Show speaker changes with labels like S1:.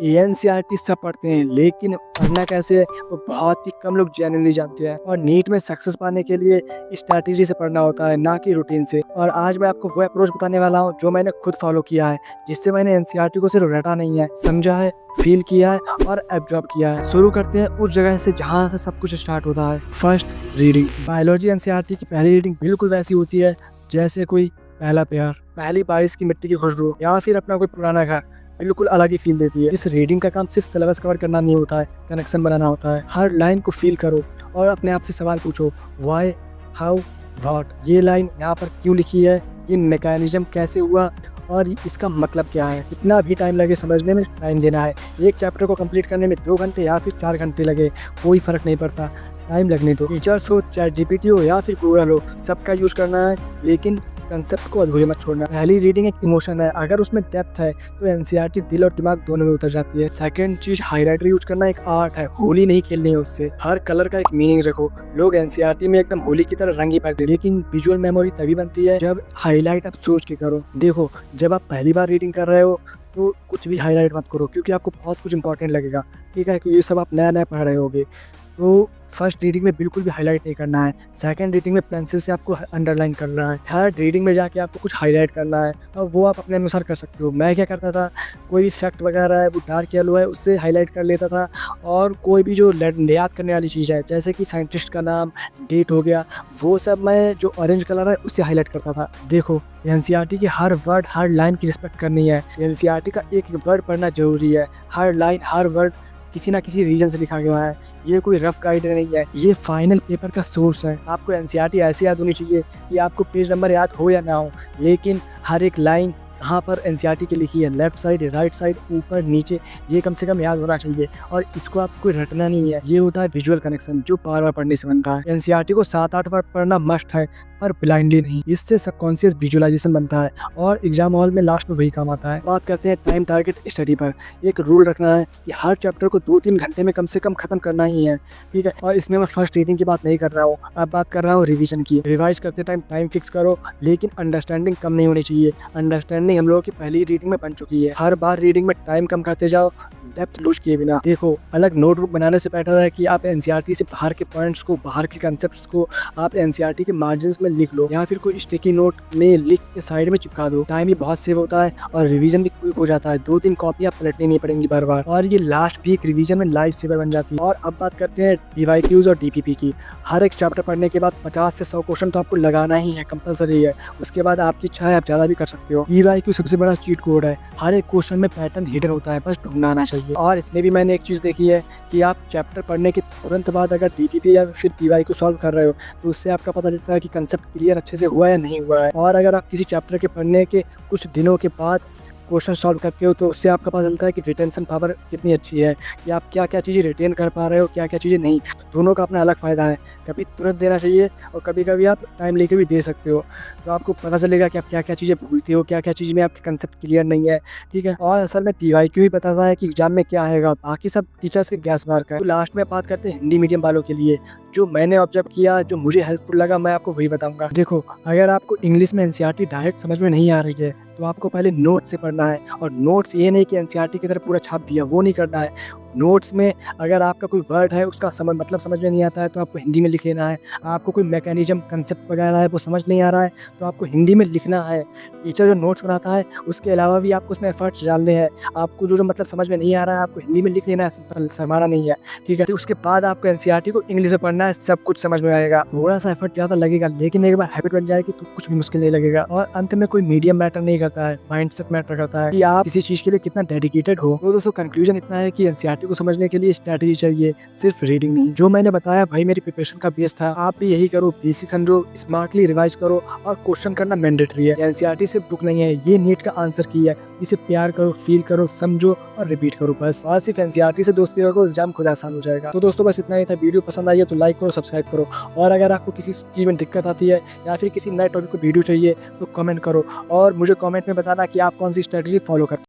S1: NCERT सब पढ़ते हैं, लेकिन पढ़ना कैसे है वो बहुत ही कम लोग जेन्युइनली जानते हैं। और नीट में सक्सेस पाने के लिए स्ट्रैटेजी से पढ़ना होता है, ना कि रूटीन से। और आज मैं आपको वो अप्रोच बताने वाला हूँ जो मैंने खुद फॉलो किया है, जिससे मैंने एनसीईआरटी को सिर्फ रटा नहीं है, समझा है, फील किया है और एब्जॉर्ब किया है। शुरू करते हैं उस जगह से जहाँ से सब कुछ स्टार्ट होता है। First, reading. बायोलॉजी एनसीईआरटी की पहली रीडिंग बिल्कुल वैसी होती है जैसे कोई पहला प्यार, पहली बारिश की मिट्टी की खुशबू, या फिर अपना कोई पुराना घर। बिल्कुल अलग ही फील देती है। इस रीडिंग का काम सिर्फ सिलेबस कवर करना नहीं होता है, कनेक्शन बनाना होता है। हर लाइन को फील करो और अपने आप से सवाल पूछो, व्हाई, हाउ, व्हाट। ये लाइन यहाँ पर क्यों लिखी है, ये मैकेनिज्म कैसे हुआ और इसका मतलब क्या है। कितना भी टाइम लगे समझने में, टाइम देना है। एक चैप्टर को कंप्लीट करने में 2 घंटे या फिर 4 घंटे लगे, कोई फर्क नहीं पड़ता, टाइम लगने दो। टीचर्स हो, चाहे जीपीटी हो या फिर गूगल हो, सबका यूज करना है, लेकिन कंसेप्ट को अधूरे मत छोड़ना। पहली रीडिंग एक इमोशन है, अगर उसमें डेप्थ है तो एनसीईआरटी दिल और दिमाग दोनों में उतर जाती है। सेकंड चीज, हाईलाइटर यूज करना एक आर्ट है, होली नहीं खेलनी है उससे। हर कलर का एक मीनिंग रखो। लोग एनसीईआरटी में एकदम होली की तरह रंग ही पाते, लेकिन विजुअल मेमोरी तभी बनती है जब हाईलाइट आप सोच के करो। देखो, जब आप पहली बार रीडिंग कर रहे हो तो कुछ भी हाईलाइट मत करो, क्योंकि आपको बहुत कुछ इंपॉर्टेंट लगेगा, ठीक है, क्योंकि ये सब आप नया नया पढ़ रहे होगे। तो फर्स्ट रीडिंग में बिल्कुल भी हाईलाइट नहीं करना है। सेकंड रीडिंग में पेंसिल से आपको अंडरलाइन करना है। थर्ड रीडिंग में जाके आपको कुछ हाईलाइट करना है, और वो आप अपने अनुसार कर सकते हो। मैं क्या करता था, कोई भी फैक्ट वगैरह है वो डार्क येलो है उससे हाईलाइट कर लेता था, और कोई भी जो याद करने वाली चीज़ है जैसे कि साइंटिस्ट का नाम, डेट हो गया, वो सब मैं जो ऑरेंज कलर है उससे हाईलाइट करता था। देखो, एनसीईआरटी की हर वर्ड, हर लाइन की रिस्पेक्ट करनी है। एनसीईआरटी का एक एक वर्ड पढ़ना जरूरी है। हर लाइन, हर वर्ड किसी ना किसी रीजन से लिखा गया है। ये कोई रफ गाइड नहीं है, ये फाइनल पेपर का सोर्स है। आपको एनसीईआरटी ऐसे याद होनी चाहिए कि आपको पेज नंबर याद हो या ना हो, लेकिन हर एक लाइन यहाँ पर एनसीईआरटी की लिखी है, लेफ्ट साइड, राइट साइड, ऊपर नीचे, ये कम से कम याद होना चाहिए। और इसको आपको रटना नहीं है। ये होता है विजुअल कनेक्शन, जो बार बार पढ़ने से बनता है। एनसीईआरटी को 7-8 बार पढ़ना मस्ट है, पर ब्लाइंडली नहीं। इससे सबकॉन्शियस विजुअलाइजेशन बनता है और एग्जाम हॉल में लास्ट में वही काम आता है। बात करते हैं टाइम टारगेट स्टडी पर। एक रूल रखना है कि हर चैप्टर को 2-3 घंटे में कम से कम खत्म करना ही है, ठीक है। और इसमें मैं फर्स्ट रीडिंग की बात नहीं कर रहा हूँ, अब बात कर रहा हूँ रिवीजन की। रिवाइज करते टाइम फिक्स करो, लेकिन अंडरस्टैंडिंग कम नहीं होनी चाहिए। अंडरस्टैंडिंग हम लोगों की पहली रीडिंग में बन चुकी है। हर बार रीडिंग में टाइम कम करते जाओ, डेप्थ लूज किए बिना। देखो, अलग नोटबुक बनाने से बेटर है कि आप एनसीईआरटी से बाहर के पॉइंट्स को, बाहर के कंसेप्ट्स को आप एनसीईआरटी के मार्जिन्स में लिख लो, या फिर कोई स्टिकी नोट में लिख के साइड में चिपका दो। टाइम भी बहुत सेव होता है और रिवीजन भी क्विक हो जाता है। 2-3 कॉपियां पलटनी नहीं पड़ेंगी बार बार, और ये लास्ट भी एक रिवीजन में लाइफ सेवर बन जाती है। और अब बात करते हैं डीवाईक्यूज और डीपीपी की। हर एक चैप्टर पढ़ने के बाद 50 से 100 क्वेश्चन तो आपको लगाना ही है, कंपलसरी है। उसके बाद आपकी इच्छा है, आप ज्यादा भी कर सकते हो। डीवाईक्यू सबसे बड़ा चीट कोड है। हर एक क्वेश्चन में पैटर्न हिडन होता है, बस ढूंढना आना चाहिए। और इसमें भी मैंने एक चीज़ देखी है कि आप चैप्टर पढ़ने के तुरंत बाद अगर डीपीपी या फिर डीवाईक्यू सॉल्व कर रहे हो, तो उससे आपका पता चलता है कि कंसेप्ट क्लियर अच्छे से हुआ या नहीं हुआ है। और अगर आप किसी चैप्टर के पढ़ने के कुछ दिनों के बाद क्वेश्चन सॉल्व करते हो, तो उससे आपका पता चलता है कि रिटेंशन पावर कितनी अच्छी है, कि आप क्या क्या चीज़ें रिटेन कर पा रहे हो, क्या क्या चीज़ें नहीं। तो दोनों का अपना अलग फ़ायदा है। कभी तुरंत देना चाहिए और कभी कभी आप टाइम लेके भी दे सकते हो, तो आपको पता चलेगा कि आप क्या क्या चीज़ें भूलते हो, क्या क्या चीज़ में आपके कंसेप्ट क्लियर नहीं है, ठीक है। और असल में डीवाईक्यू ही बताता है कि एग्जाम में क्या आएगा, बाकी सब टीचर्स के गैस मार्क है। तो लास्ट में बात करते हैं हिंदी मीडियम वालों के लिए। जो मैंने ऑब्जर्व किया, जो मुझे हेल्पफुल लगा, मैं आपको वही बताऊंगा। देखो, अगर आपको इंग्लिश में एनसीईआरटी डायरेक्ट समझ में नहीं आ रही है, तो आपको पहले नोट से पढ़ना है। और नोट्स ये नहीं कि एनसीईआरटी की तरह पूरा छाप दिया, वो नहीं करना है। नोट्स में अगर आपका कोई वर्ड है उसका मतलब समझ में नहीं आता है, तो आपको हिंदी में लिख लेना है। आपको कोई मैकेनिज्म, कंसेप्ट वगैरह है वो समझ नहीं आ रहा है, तो आपको हिंदी में लिखना है। टीचर जो नोट्स बनाता है उसके अलावा भी आपको उसमें एफर्ट्स डालने हैं। आपको जो मतलब समझ में नहीं आ रहा है, आपको हिंदी में लिख लेना है, शर्माना नहीं है, ठीक है। तो उसके बाद आपको एनसीईआरटी को इंग्लिश में पढ़ना है, सब कुछ समझ में आएगा। थोड़ा सा एफर्ट ज़्यादा लगेगा, लेकिन एक बार हैबिट बन जाएगी तो कुछ भी मुश्किल नहीं लगेगा। और अंत में कोई मीडियम मैटर नहीं करता है, माइंडसेट मैटर करता है कि आप किसी चीज़ के लिए कितना डेडिकेटेड हो। तो दोस्तों, कंक्लूजन इतना है कि एनसीईआरटी को समझने के लिए स्ट्रैटेजी चाहिए, सिर्फ रीडिंग नहीं। जो मैंने बताया भाई मेरी प्रिपरेशन का बेस था, आप भी यही करो। बेसिक समझो, स्मार्टली रिवाइज करो, और क्वेश्चन करना मैंडेटरी है। एनसीईआरटी सिर्फ बुक नहीं है, ये नीट का आंसर की है। इसे प्यार करो, फील करो, समझो और रिपीट करो बस। और सिर्फ एनसीईआरटी से दोस्ती रखो, एग्जाम खुद आसान हो जाएगा। तो दोस्तों, बस इतना ही था। वीडियो पसंद आई है तो लाइक करो, सब्सक्राइब करो। और अगर आपको किसी चीज़ में दिक्कत आती है या फिर किसी नए टॉपिक पर वीडियो चाहिए तो कमेंट करो, और मुझे कमेंट में बताना कि आप कौन सी स्ट्रेटजी फॉलो करते हैं।